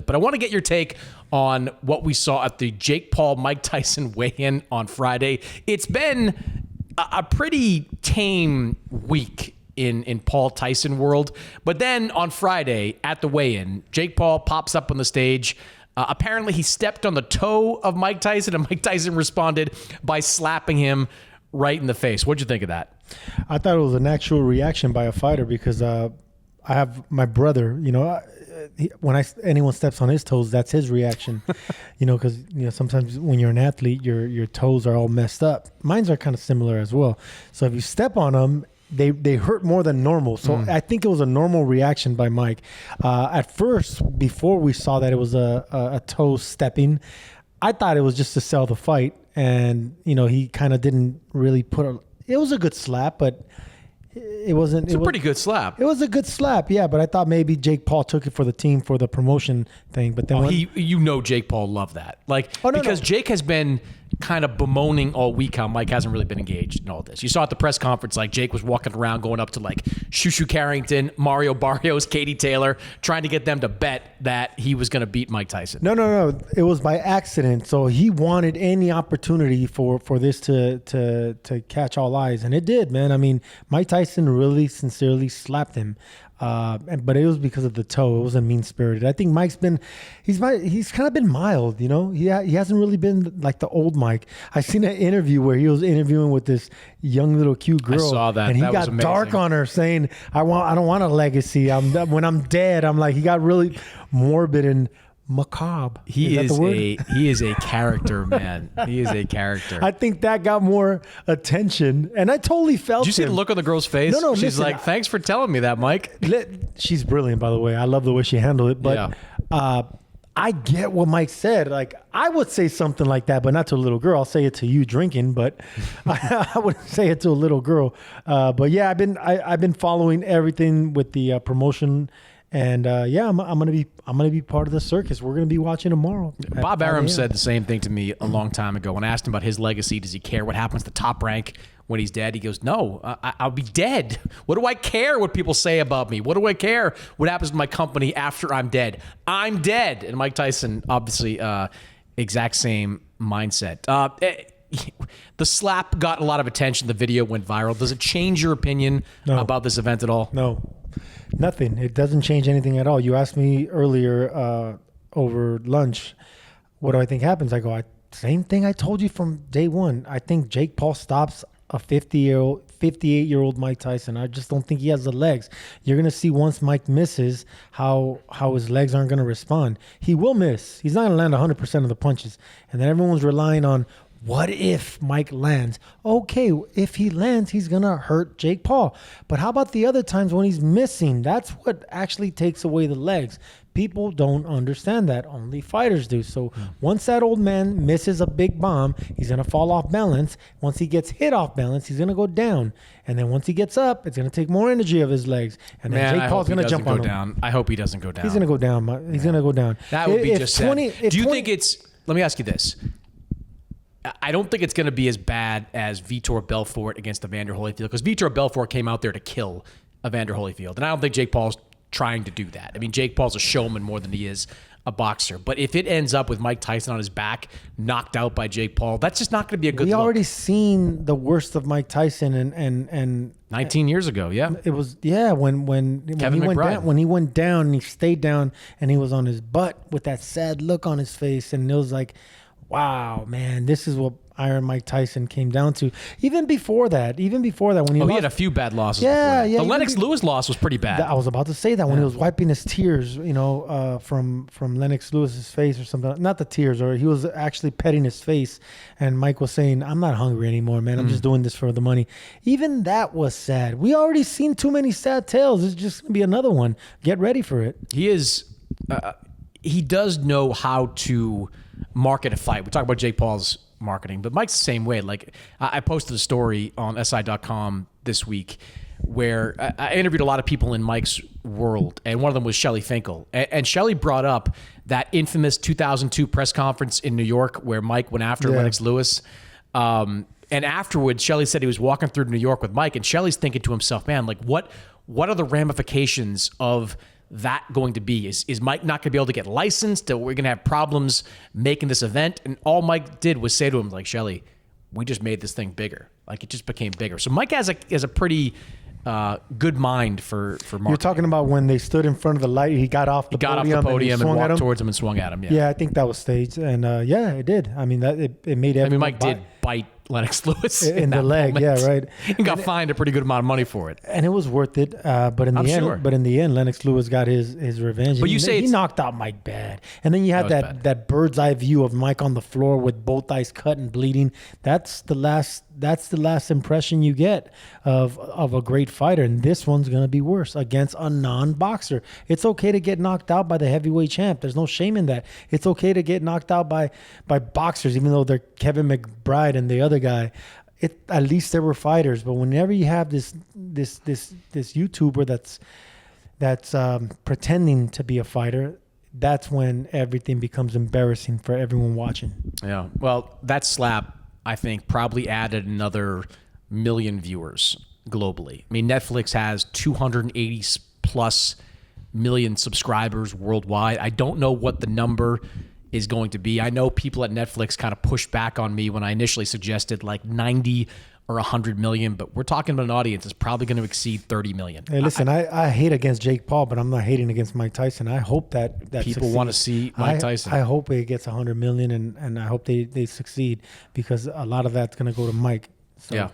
But I want to get your take on what we saw at the Jake Paul Mike Tyson weigh-in on Friday. It's been a pretty tame week in Paul Tyson world. But then on Friday at the weigh-in, Jake Paul pops up on the stage. Apparently he stepped on the toe of Mike Tyson, and Mike Tyson responded by slapping him right in the face. What'd you think of that? I thought it was a natural reaction by a fighter because I have my brother, when anyone steps on his toes, that's his reaction, because sometimes when you're an athlete, your toes are all messed up. Mines are kind of similar as well. So if you step on them, they hurt more than normal. So I think it was a normal reaction by Mike. At first, before we saw that it was a toe stepping, I thought it was just to sell the fight, and he kind of didn't really it was a good slap, but it wasn't. It's a pretty good slap. It was a good slap, yeah. But I thought maybe Jake Paul took it for the team for the promotion thing. But then Jake Paul loved that, because Jake has been kind of bemoaning all week how Mike hasn't really been engaged in all this. You saw at the press conference, Jake was walking around going up to Shushu Carrington, Mario Barrios, Katie Taylor, trying to get them to bet that he was going to beat Mike Tyson. No. It was by accident. So he wanted any opportunity for this to catch all eyes, and it did, man. I mean, Mike Tyson really sincerely slapped him. But it was because of the toe. It wasn't mean-spirited. I think he's kind of been mild, He hasn't really been like the old Mike. I seen an interview where he was interviewing with this young little cute girl. I saw that. And he got was dark on her, saying, I don't want a legacy. When I'm dead, I'm like, he got really morbid and macabre. He is a character, man. He is a character. I think that got more attention, and I totally felt. Did you see the look on the girl's face? No. She's listen, like, "Thanks for telling me that, Mike." She's brilliant, by the way. I love the way she handled it. But I get what Mike said. I would say something like that, but not to a little girl. I'll say it to you drinking, but I wouldn't say it to a little girl. But yeah, I've been following everything with the promotion. And I'm gonna be part of the circus. We're gonna be watching tomorrow. Bob Arum said the same thing to me a long time ago. When I asked him about his legacy, does he care what happens to Top Rank when he's dead? He goes, "No, I'll be dead. What do I care what people say about me? What do I care what happens to my company after I'm dead? I'm dead." And Mike Tyson, obviously, exact same mindset. The slap got a lot of attention. The video went viral. Does it change your opinion about this event at all? No. Nothing. It doesn't change anything at all. You asked me earlier over lunch, what do I think happens? I go, same thing I told you from day one. I think Jake Paul stops a 58-year-old Mike Tyson. I just don't think he has the legs. You're going to see once Mike misses how his legs aren't going to respond. He will miss. He's not going to land 100% of the punches. And then everyone's relying on, what if Mike lands? Okay, if he lands, he's going to hurt Jake Paul. But how about the other times when he's missing? That's what actually takes away the legs. People don't understand that. Only fighters do. So once that old man misses a big bomb, he's going to fall off balance. Once he gets hit off balance, he's going to go down. And then once he gets up, it's going to take more energy of his legs. And then Jake Paul's going to jump on him. I hope he doesn't go down. He's going to go down. He's going to go down. That would be just sad. Do you think it's... Let me ask you this. I don't think it's going to be as bad as Vitor Belfort against Evander Holyfield, because Vitor Belfort came out there to kill Evander Holyfield. And I don't think Jake Paul's trying to do that. I mean, Jake Paul's a showman more than he is a boxer. But if it ends up with Mike Tyson on his back, knocked out by Jake Paul, that's just not going to be a good look. We already seen the worst of Mike Tyson and 19 years ago, yeah. It was, when he went down and he stayed down and he was on his butt with that sad look on his face, and it was like, wow, man, this is what Iron Mike Tyson came down to. Even before that, when he he had a few bad losses. Yeah. The Lennox Lewis loss was pretty bad. I was about to say that when he was wiping his tears, from Lennox Lewis's face or something. Not the tears, or he was actually petting his face, and Mike was saying, "I'm not hungry anymore, man. I'm just doing this for the money." Even that was sad. We already seen too many sad tales. It's just gonna be another one. Get ready for it. He is. He does know how to market a fight. We talk about Jake Paul's marketing, but Mike's the same way. Like, I posted a story on SI.com this week where I interviewed a lot of people in Mike's world, and one of them was Shelly Finkel. And Shelly brought up that infamous 2002 press conference in New York where Mike went after Lennox Lewis. And afterwards, Shelly said he was walking through New York with Mike, and Shelly's thinking to himself, man, like what are the ramifications of that going to be? Is Mike not going to be able to get licensed? We're going to have problems making this event? And all Mike did was say to him, like, Shelly, we just made this thing bigger. Like, it just became bigger. So Mike has a pretty good mind for marketing. You're talking about when they stood in front of the light. He got off the podium and walked towards him and swung at him. Yeah, I think that was staged, and it did. I mean, that it made everyone. I mean, Mike did bite Lennox Lewis in the leg. moment. Yeah, right. And got fined a pretty good amount of money for it. And it was worth it. But in the end, Lennox Lewis got his revenge. But he knocked out Mike bad. And then you had that bird's eye view of Mike on the floor with both eyes cut and bleeding. That's the last impression you get of a great fighter. And this one's gonna be worse against a non-boxer. It's okay to get knocked out by the heavyweight champ. There's no shame in that. It's okay to get knocked out by boxers, even though they're Kevin McBride and the other guy. At least there were fighters. But whenever you have this YouTuber that's pretending to be a fighter, that's when everything becomes embarrassing for everyone watching. Yeah. Well, that slap, I think, probably added another million viewers globally. I mean, Netflix has 280 plus million subscribers worldwide. I don't know what the number is going to be. I know people at Netflix kind of pushed back on me when I initially suggested like 90 or 100 million, but we're talking about an audience that's probably going to exceed 30 million. Hey, listen, I hate against Jake Paul, but I'm not hating against Mike Tyson. I hope that people succeeds. want to see Mike Tyson. I hope it gets 100 million, and I hope they succeed, because a lot of that's going to go to Mike. So. Yeah.